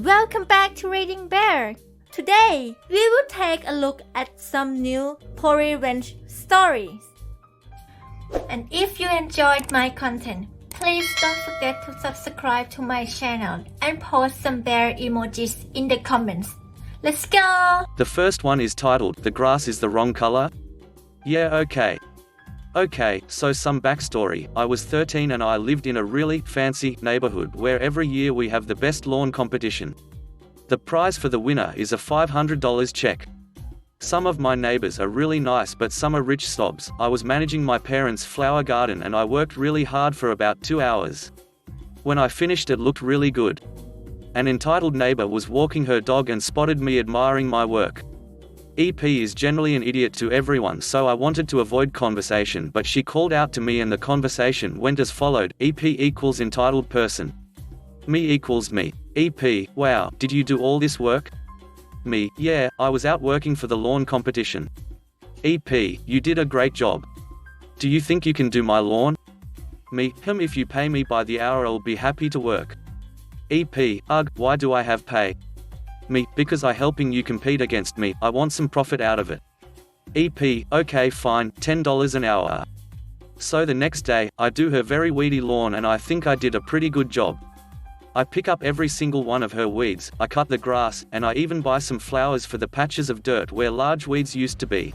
Welcome back to Reading Bear. Today, we will take a look at some new revenge stories. And if you enjoyed my content, please don't forget to subscribe to my channel and post some bear emojis in the comments. Let's go! The first one is titled, "The Grass is the Wrong Color?" Yeah, okay. Okay, so some backstory. I was 13 and I lived in a really fancy neighborhood where every year we have the best lawn competition. The prize for the winner is a $500 check. Some of my neighbors are really nice but some are rich snobs. I was managing my parents' flower garden and I worked really hard for about 2 hours. When I finished it looked really good. An entitled neighbor was walking her dog and spotted me admiring my work. EP is generally an idiot to everyone, so I wanted to avoid conversation, but she called out to me and the conversation went as followed: EP equals entitled person. Me equals me. EP, wow, did you do all this work? Me, yeah, I was out working for the lawn competition. EP, you did a great job. Do you think you can do my lawn? Me, if you pay me by the hour I'll be happy to work. EP, ugh, why do I have pay? Me, because I helping you compete against me, I want some profit out of it. EP, okay fine, $10 an hour. So the next day, I do her very weedy lawn and I think I did a pretty good job. I pick up every single one of her weeds, I cut the grass, and I even buy some flowers for the patches of dirt where large weeds used to be.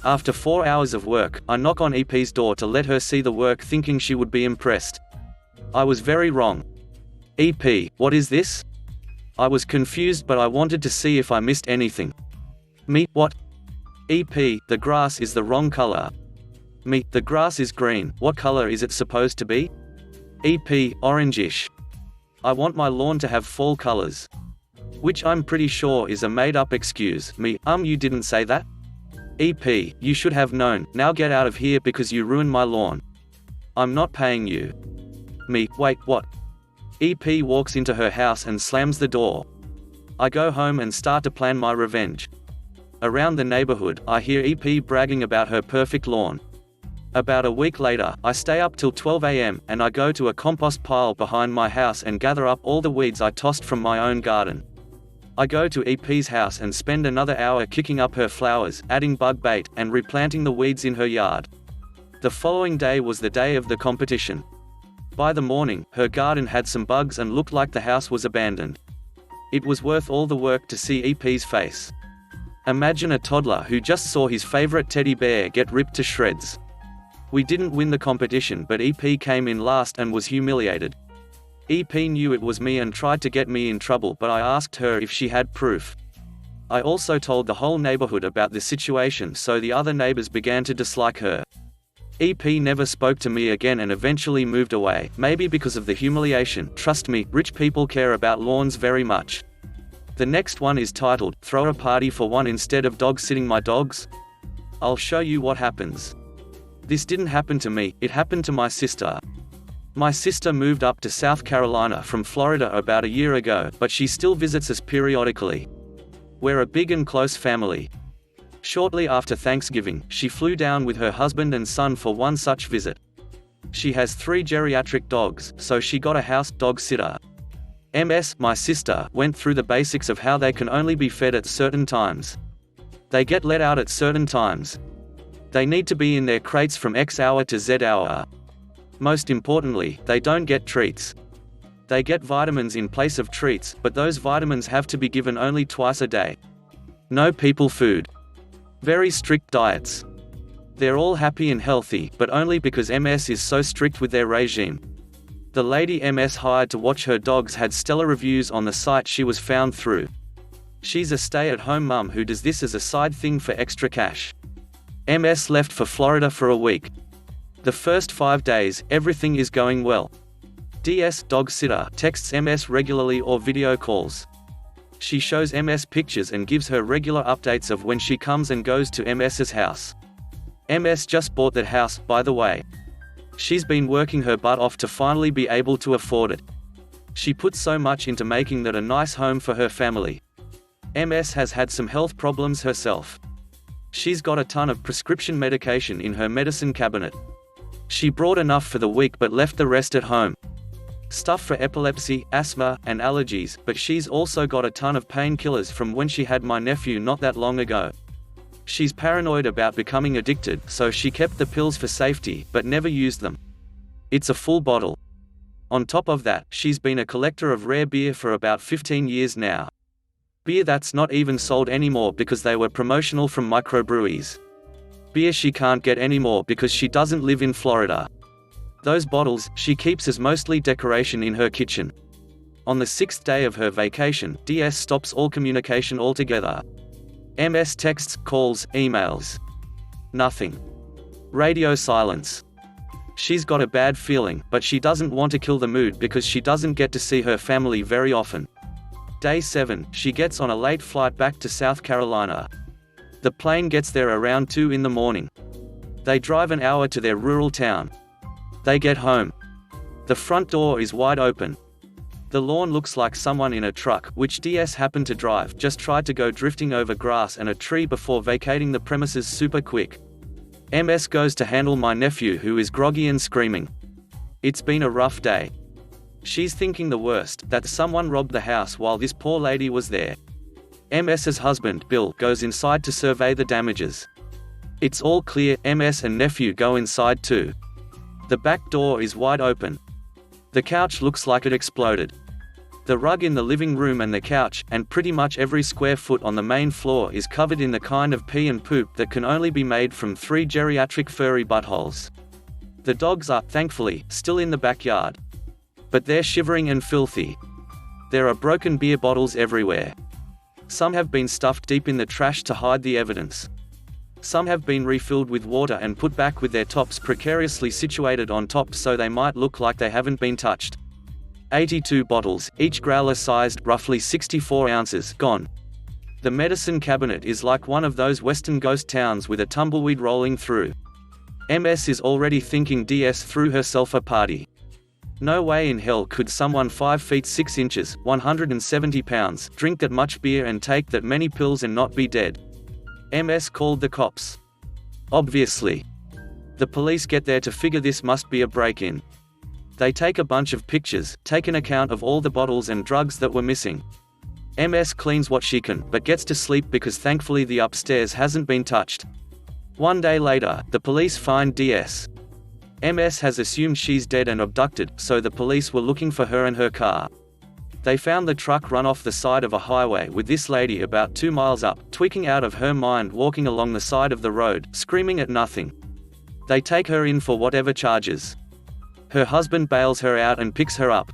After 4 hours of work, I knock on EP's door to let her see the work thinking she would be impressed. I was very wrong. EP, what is this? I was confused but I wanted to see if I missed anything. Me, what? EP, the grass is the wrong color. Me, the grass is green, what color is it supposed to be? EP, orangish. I want my lawn to have fall colors. Which I'm pretty sure is a made-up excuse. Me, you didn't say that? EP, you should have known, now get out of here because you ruined my lawn. I'm not paying you. Me, wait, what? EP walks into her house and slams the door. I go home and start to plan my revenge. Around the neighborhood, I hear EP bragging about her perfect lawn. About a week later, I stay up till 12 AM, and I go to a compost pile behind my house and gather up all the weeds I tossed from my own garden. I go to EP's house and spend another hour kicking up her flowers, adding bug bait, and replanting the weeds in her yard. The following day was the day of the competition. By the morning, her garden had some bugs and looked like the house was abandoned. It was worth all the work to see EP's face. Imagine a toddler who just saw his favorite teddy bear get ripped to shreds. We didn't win the competition but EP came in last and was humiliated. EP knew it was me and tried to get me in trouble but I asked her if she had proof. I also told the whole neighborhood about the situation so the other neighbors began to dislike her. EP never spoke to me again and eventually moved away, maybe because of the humiliation. Trust me, rich people care about lawns very much. The next one is titled, "Throw a party for one instead of dog sitting my dogs?" I'll show you what happens. This didn't happen to me, it happened to my sister. My sister moved up to South Carolina from Florida about a year ago, but she still visits us periodically. We're a big and close family. Shortly after Thanksgiving, she flew down with her husband and son for one such visit. She has 3 geriatric dogs, so she got a house dog sitter. MS, my sister, went through the basics of how they can only be fed at certain times. They get let out at certain times. They need to be in their crates from X hour to Z hour. Most importantly, they don't get treats. They get vitamins in place of treats, but those vitamins have to be given only twice a day. No people food. Very strict diets. They're all happy and healthy, but only because MS is so strict with their regime. The lady MS hired to watch her dogs had stellar reviews on the site she was found through. She's a stay-at-home mum who does this as a side thing for extra cash. MS left for Florida for a week. The first 5 days, everything is going well. DS dog sitter texts MS regularly or video calls. She shows MS pictures and gives her regular updates of when she comes and goes to MS's house. MS just bought that house, by the way. She's been working her butt off to finally be able to afford it. She put so much into making that a nice home for her family. MS has had some health problems herself. She's got a ton of prescription medication in her medicine cabinet. She brought enough for the week but left the rest at home. Stuff for epilepsy, asthma, and allergies, but she's also got a ton of painkillers from when she had my nephew not that long ago. She's paranoid about becoming addicted, so she kept the pills for safety, but never used them. It's a full bottle. On top of that, she's been a collector of rare beer for about 15 years now. Beer that's not even sold anymore because they were promotional from microbreweries. Beer she can't get anymore because she doesn't live in Florida. Those bottles, she keeps as mostly decoration in her kitchen. On the 6th day of her vacation, DS stops all communication altogether. MS texts, calls, emails. Nothing. Radio silence. She's got a bad feeling, but she doesn't want to kill the mood because she doesn't get to see her family very often. Day 7, she gets on a late flight back to South Carolina. The plane gets there around 2 in the morning. They drive an hour to their rural town. They get home. The front door is wide open. The lawn looks like someone in a truck, which DS happened to drive, just tried to go drifting over grass and a tree before vacating the premises super quick. MS goes to handle my nephew who is groggy and screaming. It's been a rough day. She's thinking the worst, that someone robbed the house while this poor lady was there. MS's husband, Bill, goes inside to survey the damages. It's all clear. MS and nephew go inside too. The back door is wide open. The couch looks like it exploded. The rug in the living room and the couch, and pretty much every square foot on the main floor is covered in the kind of pee and poop that can only be made from 3 geriatric furry buttholes. The dogs are, thankfully, still in the backyard. But they're shivering and filthy. There are broken beer bottles everywhere. Some have been stuffed deep in the trash to hide the evidence. Some have been refilled with water and put back with their tops precariously situated on top so they might look like they haven't been touched. 82 bottles, each growler-sized, roughly 64 ounces, gone. The medicine cabinet is like one of those western ghost towns with a tumbleweed rolling through. MS is already thinking DS threw herself a party. No way in hell could someone 5 feet 6 inches, 170 pounds, drink that much beer and take that many pills and not be dead. MS called the cops. Obviously. The police get there to figure this must be a break-in. They take a bunch of pictures, take an account of all the bottles and drugs that were missing. MS cleans what she can, but gets to sleep because thankfully the upstairs hasn't been touched. 1 day later, the police find DS. MS has assumed she's dead and abducted, so the police were looking for her and her car. They found the truck run off the side of a highway with this lady about 2 miles up, tweaking out of her mind walking along the side of the road, screaming at nothing. They take her in for whatever charges. Her husband bails her out and picks her up.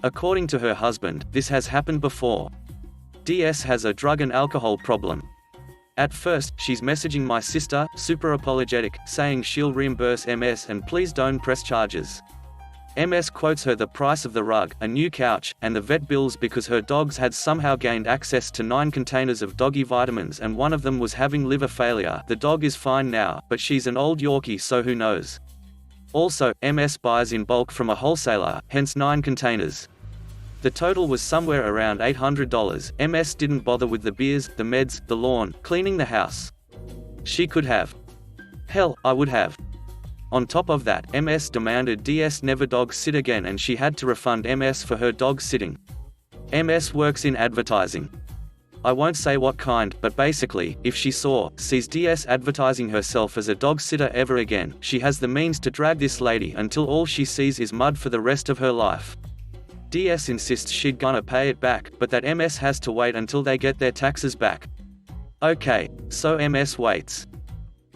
According to her husband, this has happened before. DS has a drug and alcohol problem. At first, she's messaging my sister, super apologetic, saying she'll reimburse MS and please don't press charges. MS quotes her the price of the rug, a new couch, and the vet bills because her dogs had somehow gained access to 9 containers of doggy vitamins and one of them was having liver failure. The dog is fine now, but she's an old Yorkie, so who knows. Also, MS buys in bulk from a wholesaler, hence 9 containers. The total was somewhere around $800. MS didn't bother with the beers, the meds, the lawn, cleaning the house. She could have. Hell, I would have. On top of that, MS demanded DS never dog sit again and she had to refund MS for her dog sitting. MS works in advertising. I won't say what kind, but basically, if she sees DS advertising herself as a dog sitter ever again, she has the means to drag this lady until all she sees is mud for the rest of her life. DS insists she'd gonna pay it back, but that MS has to wait until they get their taxes back. Okay, so MS waits.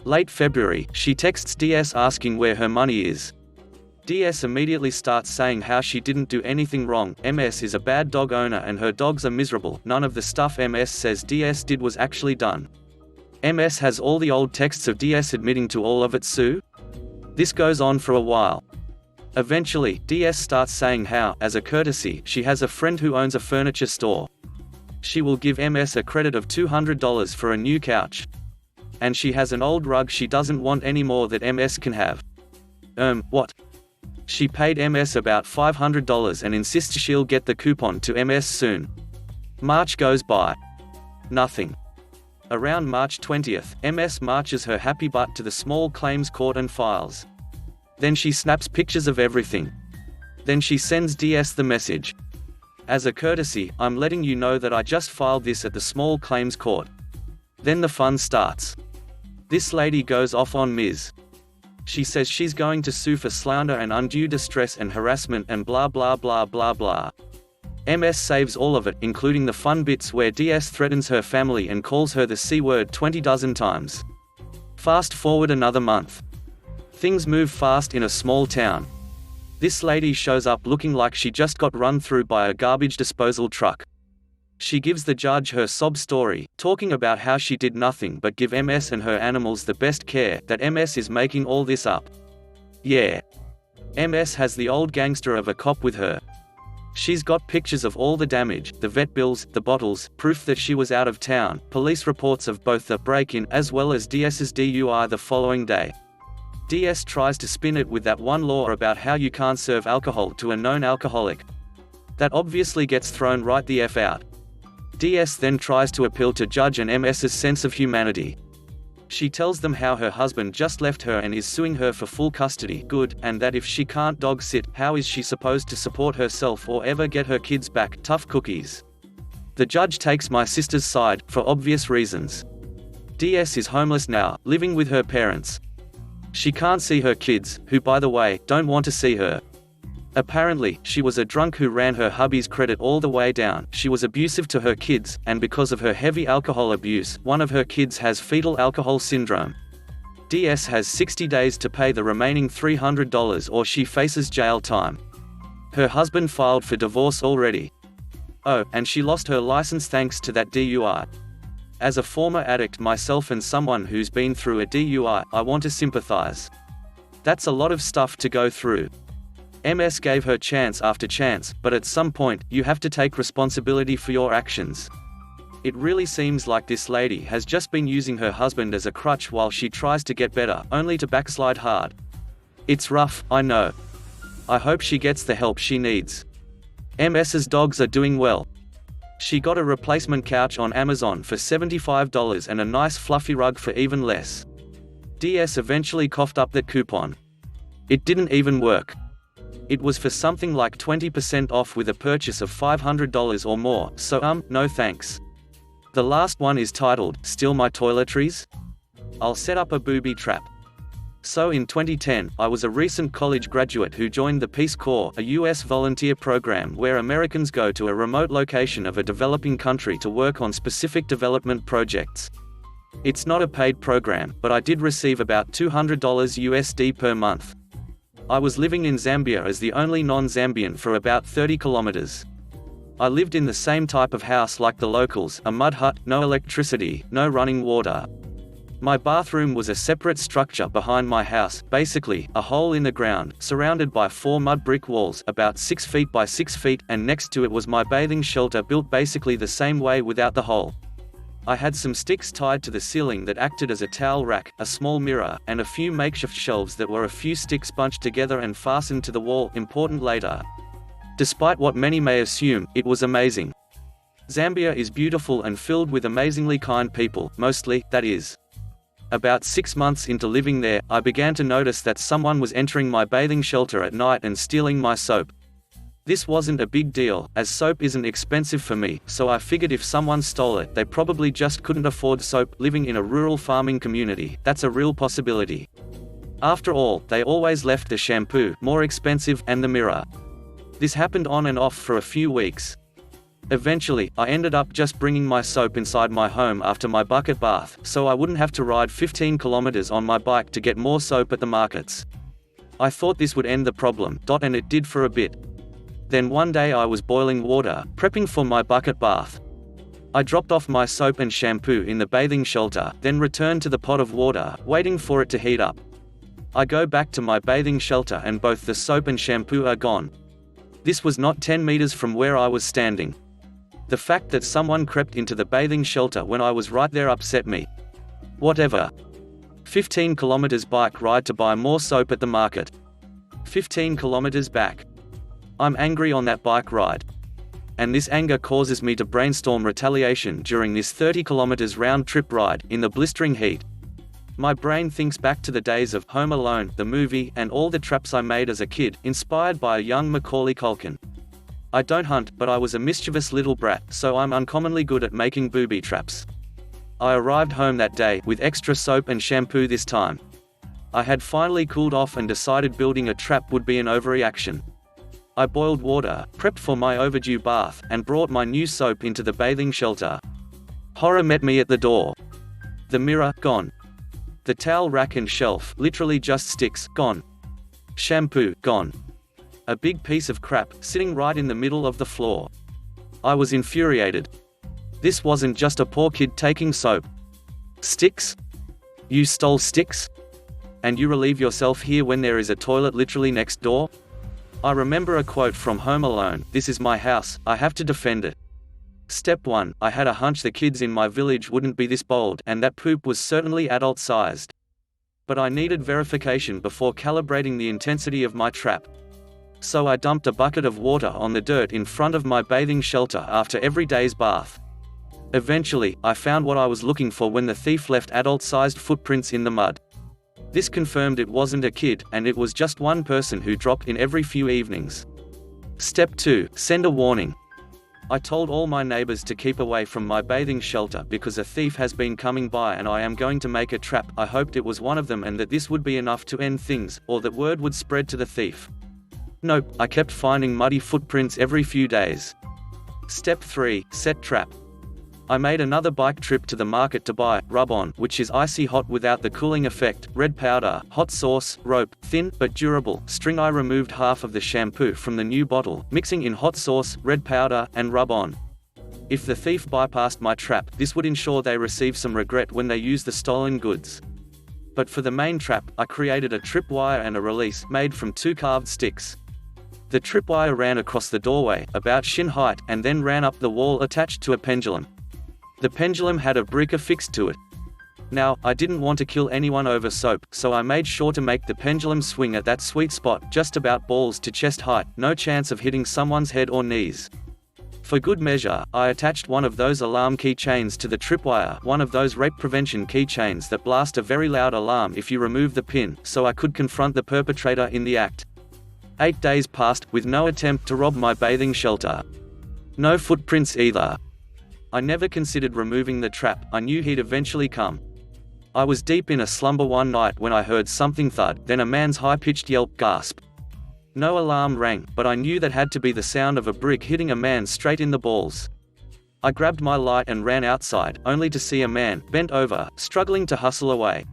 Late February, she texts DS asking where her money is. DS immediately starts saying how she didn't do anything wrong, MS is a bad dog owner and her dogs are miserable, none of the stuff MS says DS did was actually done. MS has all the old texts of DS admitting to all of it too? This goes on for a while. Eventually, DS starts saying how, as a courtesy, she has a friend who owns a furniture store. She will give MS a credit of $200 for a new couch. And she has an old rug she doesn't want anymore that MS can have. What? She paid MS about $500 and insists she'll get the coupon to MS soon. March goes by. Nothing. Around March 20th, MS marches her happy butt to the small claims court and files. Then she snaps pictures of everything. Then she sends DS the message. As a courtesy, I'm letting you know that I just filed this at the small claims court. Then the fun starts. This lady goes off on Ms. She says she's going to sue for slander and undue distress and harassment and blah blah blah blah blah. MS saves all of it, including the fun bits where DS threatens her family and calls her the C word 20 dozen times. Fast forward another month. Things move fast in a small town. This lady shows up looking like she just got run through by a garbage disposal truck. She gives the judge her sob story, talking about how she did nothing but give MS and her animals the best care, that MS is making all this up. Yeah. MS has the old gangster of a cop with her. She's got pictures of all the damage, the vet bills, the bottles, proof that she was out of town, police reports of both the break-in as well as DS's DUI the following day. DS tries to spin it with that one law about how you can't serve alcohol to a known alcoholic. That obviously gets thrown right the F out. DS then tries to appeal to judge and MS's sense of humanity. She tells them how her husband just left her and is suing her for full custody, good, and that if she can't dog sit, how is she supposed to support herself or ever get her kids back, tough cookies. The judge takes my sister's side, for obvious reasons. DS is homeless now, living with her parents. She can't see her kids, who by the way, don't want to see her. Apparently, she was a drunk who ran her hubby's credit all the way down, she was abusive to her kids, and because of her heavy alcohol abuse, one of her kids has fetal alcohol syndrome. DS has 60 days to pay the remaining $300 or she faces jail time. Her husband filed for divorce already. Oh, and she lost her license thanks to that DUI. As a former addict myself and someone who's been through a DUI, I want to sympathize. That's a lot of stuff to go through. MS gave her chance after chance, but at some point, you have to take responsibility for your actions. It really seems like this lady has just been using her husband as a crutch while she tries to get better, only to backslide hard. It's rough, I know. I hope she gets the help she needs. MS's dogs are doing well. She got a replacement couch on Amazon for $75 and a nice fluffy rug for even less. DS eventually coughed up that coupon. It didn't even work. It was for something like 20% off with a purchase of $500 or more, so no thanks. The last one is titled, Steal My Toiletries? I'll set up a booby trap. So in 2010, I was a recent college graduate who joined the Peace Corps, a US volunteer program where Americans go to a remote location of a developing country to work on specific development projects. It's not a paid program, but I did receive about $200 USD per month. I was living in Zambia as the only non-Zambian for about 30 kilometers. I lived in the same type of house like the locals, a mud hut, no electricity, no running water. My bathroom was a separate structure behind my house, basically, a hole in the ground, surrounded by 4 mud brick walls, about 6 feet by 6 feet, and next to it was my bathing shelter built basically the same way without the hole. I had some sticks tied to the ceiling that acted as a towel rack, a small mirror, and a few makeshift shelves that were a few sticks bunched together and fastened to the wall, important later. Despite what many may assume, it was amazing. Zambia is beautiful and filled with amazingly kind people, mostly, that is. About 6 months into living there, I began to notice that someone was entering my bathing shelter at night and stealing my soap. This wasn't a big deal, as soap isn't expensive for me, so I figured if someone stole it, they probably just couldn't afford soap. Living in a rural farming community, that's a real possibility. After all, they always left the shampoo, more expensive, and the mirror. This happened on and off for a few weeks. Eventually, I ended up just bringing my soap inside my home after my bucket bath, so I wouldn't have to ride 15 kilometers on my bike to get more soap at the markets. I thought this would end the problem, and it did for a bit. Then one day I was boiling water, prepping for my bucket bath. I dropped off my soap and shampoo in the bathing shelter, then returned to the pot of water, waiting for it to heat up. I go back to my bathing shelter and both the soap and shampoo are gone. This was not 10 meters from where I was standing. The fact that someone crept into the bathing shelter when I was right there upset me. Whatever. 15 kilometers bike ride to buy more soap at the market. 15 kilometers back. I'm angry on that bike ride. And this anger causes me to brainstorm retaliation during this 30 kilometers round trip ride, in the blistering heat. My brain thinks back to the days of Home Alone, the movie, and all the traps I made as a kid, inspired by a young Macaulay Culkin. I don't hunt, but I was a mischievous little brat, so I'm uncommonly good at making booby traps. I arrived home that day, with extra soap and shampoo this time. I had finally cooled off and decided building a trap would be an overreaction. I boiled water, prepped for my overdue bath, and brought my new soap into the bathing shelter. Horror met me at the door. The mirror, gone. The towel rack and shelf, literally just sticks, gone. Shampoo, gone. A big piece of crap, sitting right in the middle of the floor. I was infuriated. This wasn't just a poor kid taking soap. Sticks? You stole sticks? And you relieve yourself here when there is a toilet literally next door? I remember a quote from Home Alone, "This is my house, I have to defend it." Step 1, I had a hunch the kids in my village wouldn't be this bold, and that poop was certainly adult-sized. But I needed verification before calibrating the intensity of my trap. So I dumped a bucket of water on the dirt in front of my bathing shelter after every day's bath. Eventually, I found what I was looking for when the thief left adult-sized footprints in the mud. This confirmed it wasn't a kid, and it was just one person who dropped in every few evenings. Step 2, send a warning. I told all my neighbors to keep away from my bathing shelter because a thief has been coming by and I am going to make a trap. I hoped it was one of them and that this would be enough to end things, or that word would spread to the thief. Nope, I kept finding muddy footprints every few days. Step 3, set trap. I made another bike trip to the market to buy rub-on, which is icy hot without the cooling effect, red powder, hot sauce, rope, thin but durable string. I removed half of the shampoo from the new bottle, mixing in hot sauce, red powder, and rub-on. If the thief bypassed my trap, this would ensure they receive some regret when they use the stolen goods. But for the main trap, I created a tripwire and a release made from 2 carved sticks. The tripwire ran across the doorway, about shin height, and then ran up the wall attached to a pendulum. The pendulum had a brick affixed to it. Now, I didn't want to kill anyone over soap, so I made sure to make the pendulum swing at that sweet spot, just about balls to chest height, no chance of hitting someone's head or knees. For good measure, I attached one of those alarm keychains to the tripwire, one of those rape prevention keychains that blast a very loud alarm if you remove the pin, so I could confront the perpetrator in the act. 8 days passed, with no attempt to rob my bathing shelter. No footprints either. I never considered removing the trap, I knew he'd eventually come. I was deep in a slumber one night when I heard something thud, then a man's high-pitched yelp gasp. No alarm rang, but I knew that had to be the sound of a brick hitting a man straight in the balls. I grabbed my light and ran outside, only to see a man, bent over, struggling to hustle away.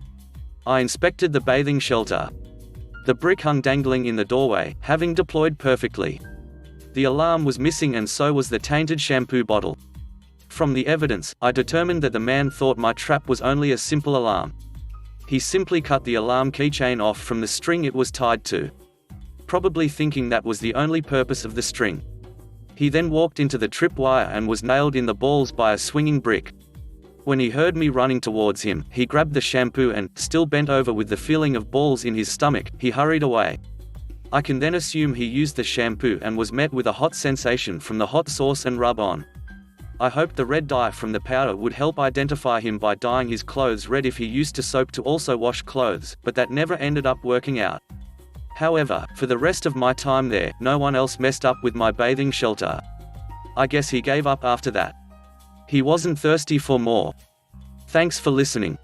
I inspected the bathing shelter. The brick hung dangling in the doorway, having deployed perfectly. The alarm was missing and so was the tainted shampoo bottle. From the evidence, I determined that the man thought my trap was only a simple alarm. He simply cut the alarm keychain off from the string it was tied to, probably thinking that was the only purpose of the string. He then walked into the tripwire and was nailed in the balls by a swinging brick. When he heard me running towards him, he grabbed the shampoo and, still bent over with the feeling of balls in his stomach, he hurried away. I can then assume he used the shampoo and was met with a hot sensation from the hot sauce and rub-on. I hoped the red dye from the powder would help identify him by dyeing his clothes red if he used soap to also wash clothes, but that never ended up working out. However, for the rest of my time there, no one else messed up with my bathing shelter. I guess he gave up after that. He wasn't thirsty for more. Thanks for listening.